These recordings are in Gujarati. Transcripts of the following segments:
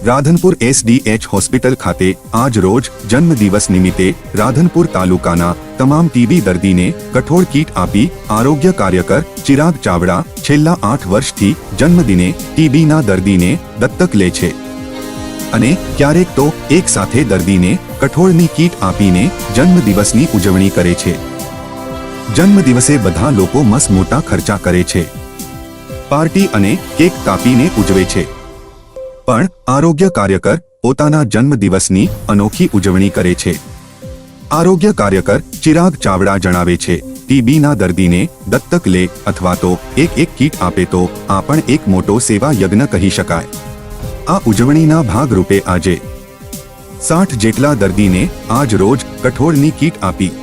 રાધનપુર SDH હોસ્પિટલ ખાતે આજ રોજ જન્મદિવસ નિમિત્તે રાધનપુર તાલુકાના તમામ ટીબી દર્દીને કઠોળ કીટ આપી આરોગ્ય કાર્યકર ચિરાગ ચાવડા છેલ્લા 8 વર્ષથી જન્મદિને ટીબીના દર્દીને દત્તક લે છે અને ક્યારેક તો એક સાથે દર્દીને કઠોળની કીટ આપીને જન્મદિવસની ઉજવણી કરે છે। જન્મદિવસે બધા લોકો મસ્ત મોટા ખર્ચા કરે છે, પાર્ટી અને કેક કાપીને ઉજવે છે, પણ આરોગ્ય કાર્યકર પોતાના જન્મદિવસની અનોખી ઉજવણી કરે છે। આરોગ્ય કાર્યકર ચિરાગ ચાવડા જણાવે છે, ટીબીના દર્દીને દત્તક લે અથવા તો એક કીટ આપે તો આ પણ એક મોટો સેવા યજ્ઞ કહી શકાય। આ ઉજવણીના ભાગરૂપે આજે 60 જેટલા દર્દીને આજ રોજ કઠોળની કીટ આપી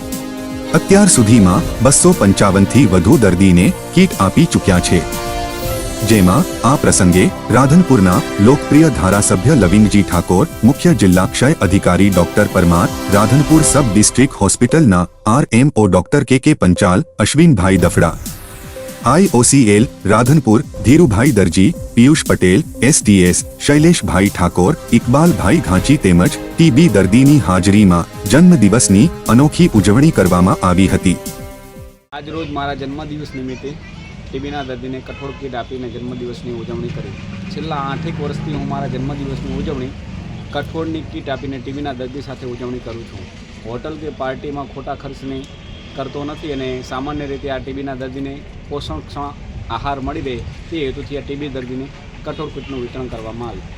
અત્યાર સુધીમાં 255 થી વધુ દર્દીને કીટ આપી ચૂક્યા છે, જેમાં આ પ્રસંગે રાધનપુરના લોકપ્રિય ધારાસભ્ય લવિંગજી ઠાકોર, મુખ્ય જિલ્લા ક્ષય અધિકારી doctor Parmar, Radhanpur sub district હોસ્પિટલના RMO ડોક્ટર કે પંચાલ, અશ્વિનભાઈ દફડા, IOCL રાધનપુર ધીરુભાઈ દરજી, પિયુષ પટેલ, SDS શૈલેષભાઈ ઠાકોર, ઇકબાલભાઈ ઘાંચી તેમજ ટીબી દર્દીની હાજરીમાં જન્મદિવસની અનોખી ઉજવણી કરવામાં આવી હતી। આજ રોજ મારા જન્મદિવસ નિમિત્તે ટીબીના દર્દીને કઠોળ કીટ આપીને જન્મદિવસની ઉજવણી કરી। છેલ્લા 8 વર્ષથી હું મારા જન્મદિવસની ઉજવણી કઠોળની કીટ આપીને ટીબીના દર્દી સાથે ઉજવણી કરું છું। હોટલ કે પાર્ટીમાં ખોટા ખર્ચની કરતો નથી અને સામાન્ય રીતે આ ટીબીના દર્દીને પોષણક્ષમ આહાર મળી રહે તે હેતુથી આ ટીબી દર્દીને કઠોળ કીટનું વિતરણ કરવામાં આવ્યું।